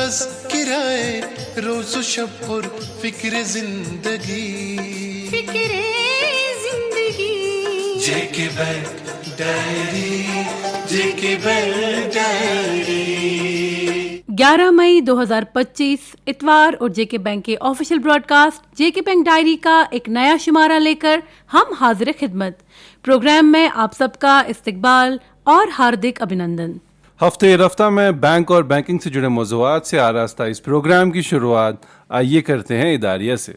تذکرائے روز و شب پر فکر زندگی، فکر زندگی، جے کے بینک ڈائری، جے کے بینک ڈائری۔ 11 مئی 2025 اتوار اور جے کے بینک کے آفیشیل براڈ کاسٹ جے کے بینک ڈائری کا ایک نیا شمارہ لے کر ہم حاضر خدمت۔ پروگرام میں آپ سب کا استقبال اور ہاردک ابھینندن۔ ہفتے رفتہ میں بینک اور بینکنگ سے جڑے موضوعات سے آراستہ اس پروگرام کی شروعات آئیے کرتے ہیں اداریہ سے۔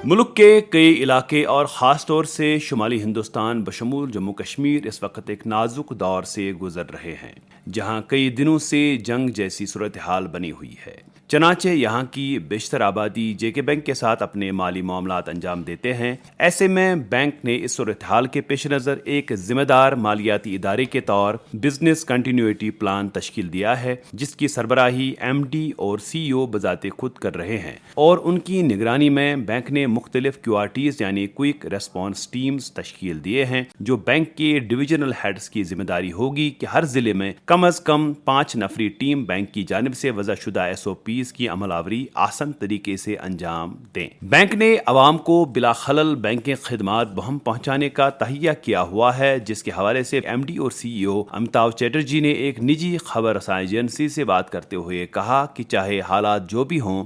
ملک کے کئی علاقے اور خاص طور سے شمالی ہندوستان بشمول جموں کشمیر اس وقت ایک نازک دور سے گزر رہے ہیں، جہاں کئی دنوں سے جنگ جیسی صورتحال بنی ہوئی ہے۔ چنانچہ یہاں کی بیشتر آبادی جے کے بینک کے ساتھ اپنے مالی معاملات انجام دیتے ہیں۔ ایسے میں بینک نے اس صورتحال کے پیش نظر ایک ذمہ دار مالیاتی ادارے کے طور بزنس کنٹینیوٹی پلان تشکیل دیا ہے، جس کی سربراہی ایم ڈی اور سی ای او بذات خود کر رہے ہیں، اور ان کی نگرانی میں بینک نے مختلف QRTs یعنی کوئک ریسپانس ٹیمز تشکیل دیے ہیں، جو بینک کے ڈویژنل ہیڈز کی ذمہ داری ہوگی کہ ہر ضلع میں کم از کم 5 نفری ٹیم بینک کی جانب سے وضع شدہ SOPs کی عمل آوری آسان طریقے سے انجام دیں۔ بینک نے عوام کو بلا خلل بینکنگ خدمات بہم پہنچانے کا تہیہ کیا ہوا ہے، جس کے حوالے سے ایم ڈی اور سی ای او امیتاو چیٹرجی نے ایک نجی خبر رساں ایجنسی سے بات کرتے ہوئے کہا کہ چاہے حالات جو بھی ہوں،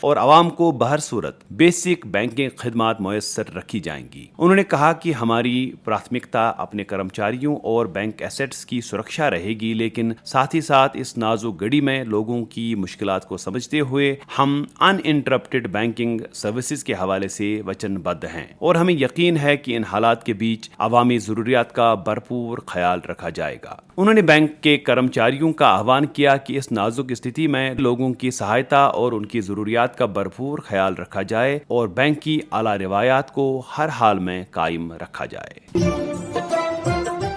اور عوام کو بہر صورت بیسک بینکنگ خدمات میسر رکھی جائیں گی۔ انہوں نے کہا کہ ہماری پراتھمکتا اپنے کرمچاریوں اور بینک ایسٹس کی سرکشا رہے گی، لیکن ساتھ ہی ساتھ اس نازک گھڑی میں لوگوں کی مشکلات کو سمجھتے ہوئے ہم ان انٹرپٹڈ بینکنگ سروسز کے حوالے سے وچن بدھ ہیں، اور ہمیں یقین ہے کہ ان حالات کے بیچ عوامی ضروریات کا بھرپور خیال رکھا جائے گا۔ انہوں نے بینک کے کرمچاریوں کا آہوان کیا کہ اس نازک استھتی میں لوگوں کی سہایتا اور ان کی ضروریات کا بھرپور خیال رکھا جائے اور بینک کی اعلیٰ روایات کو ہر حال میں قائم رکھا جائے۔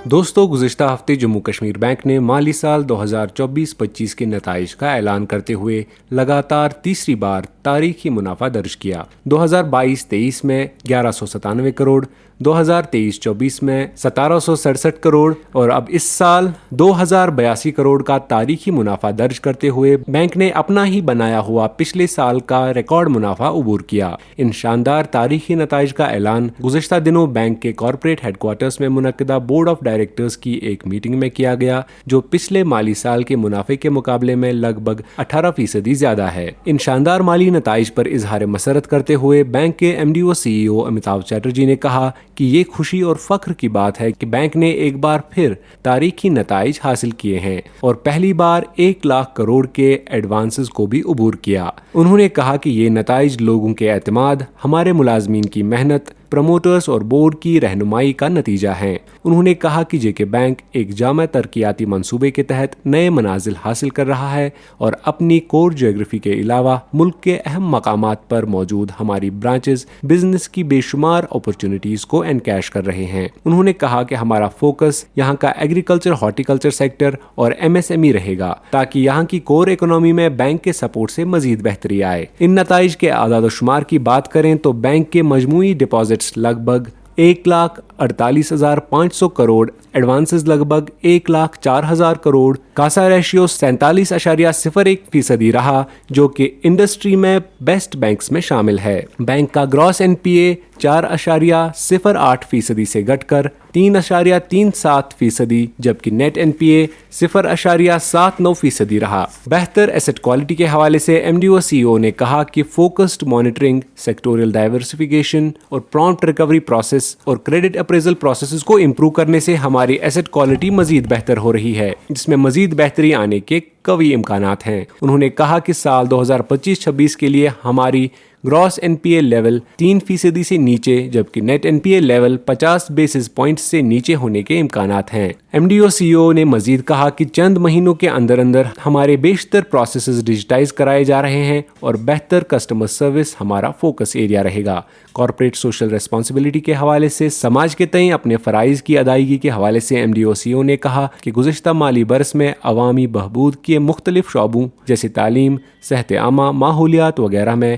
دوستو، گزشتہ ہفتے جموں کشمیر بینک نے مالی سال 2024-25 کے نتائج کا اعلان کرتے ہوئے لگاتار تیسری بار تاریخی منافع درج کیا۔ 2022-23 میں 1197 کروڑ، 2023-24 میں 1767 کروڑ اور اب اس سال 2082 کروڑ کا تاریخی منافع درج کرتے ہوئے بینک نے اپنا ہی بنایا ہوا پچھلے سال کا ریکارڈ منافع عبور کیا۔ ان شاندار تاریخی نتائج کا اعلان گزشتہ دنوں بینک کے کارپوریٹ ہیڈ کوارٹرز میں منعقدہ بورڈ آف ڈائریکٹرز کی ایک میٹنگ میں کیا گیا، جو پچھلے مالی سال کے منافع کے مقابلے میں لگ بھگ 18% زیادہ ہے۔ ان شاندار مالی نتائج پر اظہار مسرت کرتے ہوئے بینک کے ایم ڈی او سی ای او امیتاو چیٹرجی نے کہا کہ یہ خوشی اور فخر کی بات ہے کہ بینک نے ایک بار پھر تاریخی نتائج حاصل کیے ہیں اور پہلی بار 1 لاکھ کروڑ کے ایڈوانسز کو بھی عبور کیا۔ انہوں نے کہا کہ یہ نتائج لوگوں کے اعتماد، ہمارے ملازمین کی محنت، پروموٹرز اور بورڈ کی رہنمائی کا نتیجہ ہیں۔ انہوں نے کہا کہ جے کے بینک ایک جامع ترقیاتی منصوبے کے تحت نئے منازل حاصل کر رہا ہے اور اپنی کور جیوگرافی کے علاوہ ملک کے اہم مقامات پر موجود ہماری برانچز بزنس کی بے شمار اپرچونٹیز کو انکیش کر رہے ہیں۔ انہوں نے کہا کہ ہمارا فوکس یہاں کا ایگریکلچر، ہارٹیکلچر سیکٹر اور MSME رہے گا، تاکہ یہاں کی کور اکنامی میں بینک کے سپورٹ سے مزید بہتری آئے۔ ان نتائج کے اعداد و شمار کی بات کریں تو بینک کے مجموعی ڈپازٹ لگ بھگ 1,48,500 کروڑ، ایڈوانسز لگ بھگ 1,04,000 کروڑ، کاسا ریشیو 47.01% رہا، جو کہ انڈسٹری میں بیسٹ بینکس میں شامل ہے۔ بینک کا گراس NPA 4.08% سے گھٹ کر 3.37%، جبکہ نیٹ NPA 0.79% رہا۔ بہتر ایسٹ کوالٹی کے حوالے سے ایم ڈی او سی او نے کہا کہ فوکسڈ مانیٹرنگ، سیکٹوریل ڈائیورسفیکیشن اور پرامپٹ ریکوری پروسیس اور کریڈٹ اپریزل پروسیسز کو امپروو کرنے سے ہماری ایسٹ کوالٹی مزید بہتر ہو رہی ہے، جس میں مزید بہتری آنے کے قوی امکانات ہیں۔ انہوں نے کہا کہ سال 2025-26 کے لیے ہماری گراس NPA لیول 3% سے نیچے، جبکہ net NPA level 50 basis points سے نیچے ہونے کے امکانات ہیں۔ ایم ڈی او سی او نے مزید کہا کہ چند مہینوں کے اندر ہمارے بیشتر پروسیسز ڈیجیٹائز کرائے جا رہے ہیں اور بہتر کسٹمر سروس ہمارا فوکس ایریا رہے گا۔ کارپوریٹ سوشل ریسپانسبلٹی کے حوالے سے سماج کے تئیں اپنے فرائض کی ادائیگی کے حوالے سے ایم ڈی او سی او نے کہا کہ گزشتہ مالی برس میں عوامی بہبود کے مختلف شعبوں جیسے تعلیم، صحت عامہ، ماحولیات وغیرہ میں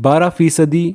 12%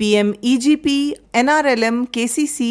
PM EGP, NRLM, KCC,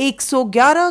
111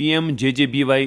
PMJJBY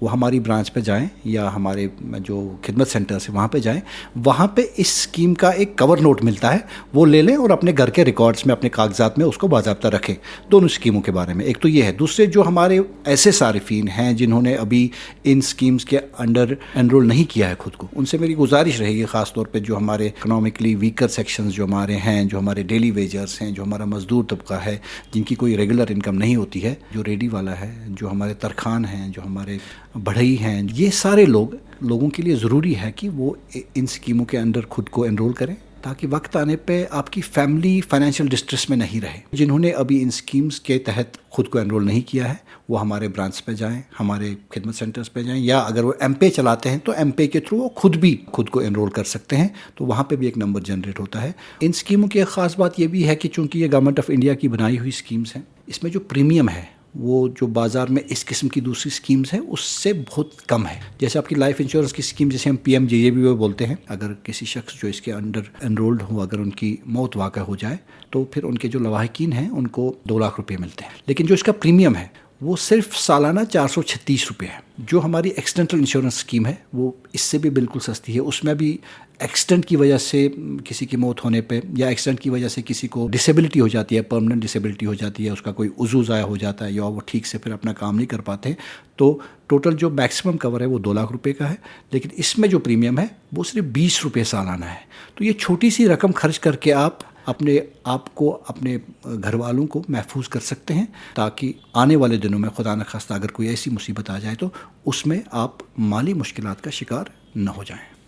وہ ہماری برانچ پہ جائیں یا ہمارے جو خدمت سینٹر سے وہاں پہ جائیں, وہاں پہ اس اسکیم کا ایک کور نوٹ ملتا ہے, وہ لے لیں اور اپنے گھر کے ریکارڈز میں, اپنے کاغذات میں اس کو باضابطہ رکھیں دونوں اسکیموں کے بارے میں. ایک تو یہ ہے. دوسرے جو ہمارے ایسے صارفین ہیں جنہوں نے ابھی ان اسکیمز کے انڈر انرول نہیں کیا ہے خود کو, ان سے میری گزارش رہے گی, خاص طور پہ جو ہمارے اکنامکلی ویکر سیکشنز جو ہمارے ہیں, جو ہمارے ڈیلی ویجرز ہیں, جو ہمارا مزدور طبقہ ہے جن کی کوئی ریگولر انکم نہیں ہوتی ہے, جو ریڈی والا ہے, جو ہمارے ترخان ہیں, جو ہمارے بڑھئی ہیں, یہ سارے لوگوں کے لیے ضروری ہے کہ وہ ان اسکیموں کے اندر خود کو انرول کریں تاکہ وقت آنے پہ آپ کی فیملی فائنینشیل ڈسٹریس میں نہیں رہے. جنہوں نے ابھی ان اسکیمز کے تحت خود کو انرول نہیں کیا ہے وہ ہمارے برانچ پہ جائیں, ہمارے خدمت سینٹرز پہ جائیں, یا اگر وہ ایم پے چلاتے ہیں تو ایم پے کے تھرو وہ خود کو انرول کر سکتے ہیں, تو وہاں پہ بھی ایک نمبر جنریٹ ہوتا ہے. ان اسکیموں کی ایک خاص بات یہ بھی ہے کہ چونکہ یہ گورنمنٹ آف انڈیا کی بنائی ہوئی اسکیمز ہیں, اس میں جو پریمیم ہے وہ جو بازار میں اس قسم کی دوسری اسکیمز ہیں اس سے بہت کم ہے. جیسے آپ کی لائف انشورنس کی اسکیم جسے ہم PMJJBY بولتے ہیں, اگر کسی شخص جو اس کے انڈر انرولڈ ہو, اگر ان کی موت واقع ہو جائے تو پھر ان کے جو لواحقین ہیں ان کو 2 لاکھ روپے ملتے ہیں. لیکن جو اس کا پریمیم ہے وہ صرف سالانہ 436 روپے ہے. جو ہماری ایکسیڈنٹل انشورنس اسکیم ہے وہ اس سے بھی بالکل سستی ہے. اس میں بھی ایکسیڈنٹ کی وجہ سے کسی کی موت ہونے پہ, یا ایکسیڈنٹ کی وجہ سے کسی کو ڈسیبلٹی ہو جاتی ہے, پرماننٹ ڈسیبلٹی ہو جاتی ہے, اس کا کوئی عضو ضائع ہو جاتا ہے یا وہ ٹھیک سے پھر اپنا کام نہیں کر پاتے, تو ٹوٹل جو میکسیمم کور ہے وہ 2 لاکھ روپے کا ہے. لیکن اس میں جو پریمیم ہے وہ صرف 20 روپے سالانہ ہے. تو یہ چھوٹی سی رقم خرچ کر کے آپ اپنے آپ کو, اپنے گھر والوں کو محفوظ کر سکتے ہیں تاکہ آنے والے دنوں میں خدا نخواستہ اگر کوئی ایسی مصیبت آ جائے تو اس میں آپ مالی مشکلات کا شکار نہ ہو جائیں.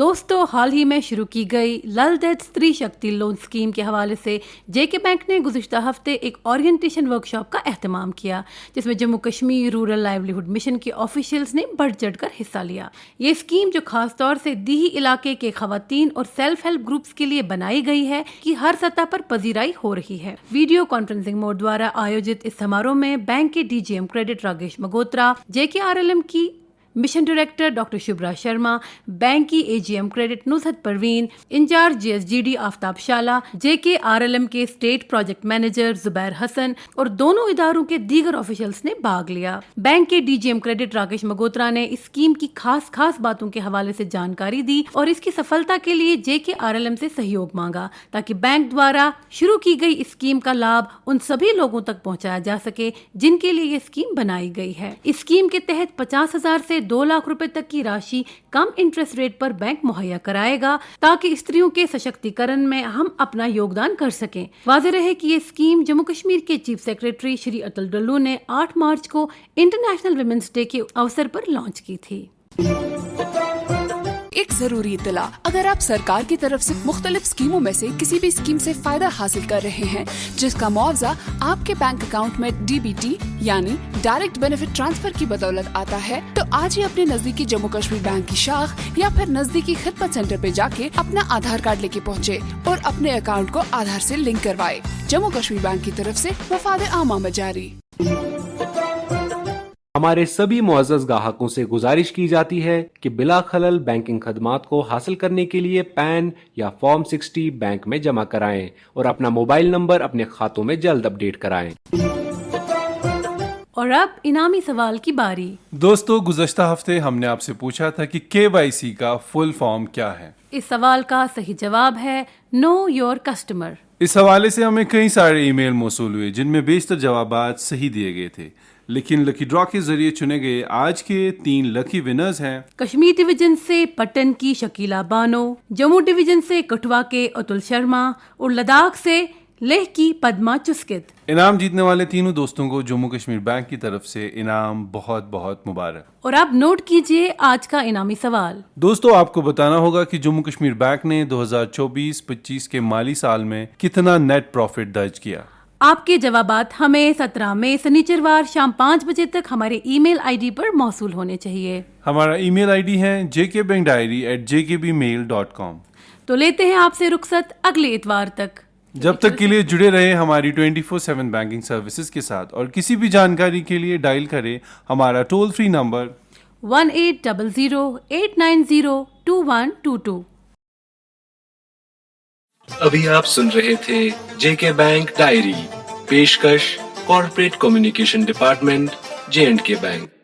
دوستو, حال ہی میں شروع کی گئی لل دیت ستری شکتی لون اسکیم کے حوالے سے JK بینک نے گزشتہ ہفتے ایک اورینٹیشن ورکشاپ کا اہتمام کیا, جس میں Jammu Kashmir rural livelihood mission کے آفیشیلز نے بڑھ چڑھ کر حصہ لیا. یہ اسکیم جو خاص طور سے دیہی علاقے کے خواتین اور سیلف ہیلپ گروپس کے لیے بنائی گئی ہے کی ہر سطح پر پذیرائی ہو رہی ہے. ویڈیو کانفرنسنگ موڈ دوارا آیوجت اس سماروہ میں بینک کے DGM credit Ragesh Magotra, JKRLM کی mission director doctor Shabra Sharma, bank کی AGM credit Nuzhat Parveen, in charge GSGD Aftab Shalla, JKRLM کے state project manager Zubair Hassan اور دونوں اداروں کے دیگر آفیشلز نے بھاگ لیا. بینک کے DGM کریڈٹ راگیش مگوترا نے اس اسکیم کی خاص باتوں کے حوالے سے جانکاری دی اور اس کی سفلتا کے لیے JKRLM سے سہیوگ مانگا تاکہ بینک دوارا شروع کی گئی اس اسکیم کا لابھ ان سبھی لوگوں تک پہنچایا جا سکے جن کے لیے یہ اسکیم بنائی گئی ہے. اس اسکیم کے تحت 50,000 سے 2 لاکھ روپے تک کی راشی کم انٹرسٹ ریٹ پر بینک مہیا کرائے گا تاکہ استریوں کے سشکتی کرن میں ہم اپنا یوگدان کر سکیں. واضح رہے کہ یہ اسکیم جموں کشمیر کے چیف سیکریٹری شری اٹل ڈلو نے 8 مارچ کو انٹرنیشنل ویمنس ڈے کے اوسر پر لانچ کی تھی. ایک ضروری اطلاع, اگر آپ سرکار کی طرف سے مختلف اسکیموں میں سے کسی بھی اسکیم سے فائدہ حاصل کر رہے ہیں جس کا معاوضہ آپ کے بینک اکاؤنٹ میں DBT یعنی ڈائریکٹ بینیفٹ ٹرانسفر کی بدولت آتا ہے, تو آج ہی اپنے نزدیکی جموں کشمیر بینک کی شاخ یا پھر نزدیکی خدمت سینٹر پہ جا کے اپنا آدھار کارڈ لے کے پہنچے اور اپنے اکاؤنٹ کو آدھار سے لنک کروائے. جموں کشمیر بینک کی طرف سے مفاد عامہ میں جاری. ہمارے سبھی معزز گاہکوں سے گزارش کی جاتی ہے کہ بلا خلل بینکنگ خدمات کو حاصل کرنے کے لیے پین یا فارم 60 بینک میں جمع کرائیں اور اپنا موبائل نمبر اپنے کھاتوں میں جلد اپڈیٹ کرائیں. اور اب انعامی سوال کی باری. دوستو, گزشتہ ہفتے ہم نے آپ سے پوچھا تھا کہ KYC کا فل فارم کیا ہے. اس سوال کا صحیح جواب ہے نو یور کسٹمر. اس حوالے سے ہمیں کئی سارے ای میل موصول ہوئے جن میں بیشتر جوابات صحیح دیے گئے تھے, لیکن لکی ڈرا کے ذریعے چنے گئے آج کے 3 لکی ونرز ہیں. کشمیر ڈویژن سے پٹن کی شکیلا بانو, جموں ڈویژن سے کٹھوا کے اتل شرما اور لداخ سے لیہ کی پدما چسکت. انعام جیتنے والے تینوں دوستوں کو جموں کشمیر بینک کی طرف سے انعام بہت بہت مبارک. اور اب نوٹ کیجئے آج کا انعامی سوال. دوستو, آپ کو بتانا ہوگا کہ جموں کشمیر بینک نے 2024-25 کے مالی سال میں کتنا نیٹ پروفٹ درج کیا. آپ کے جوابات ہمیں 17 مئی سنیچروار شام 5 بجے تک ہمارے ای میل ID پر موصول ہونے چاہیے. ہمارا ای میل ID ہے jkbankdiary@jkbmail.com. تو لیتے ہیں آپ سے رخصت اگلے اتوار تک. جب تک کے لیے جڑے رہے ہماری 24/7 بینکنگ سروسز کے ساتھ, اور کسی بھی جانکاری کے لیے ڈائل کریں ہمارا ٹول فری نمبر 1800-890-2122. ابھی آپ سن رہے تھے JK بینک ڈائری, پیشکش corporate communication department, J&K Bank.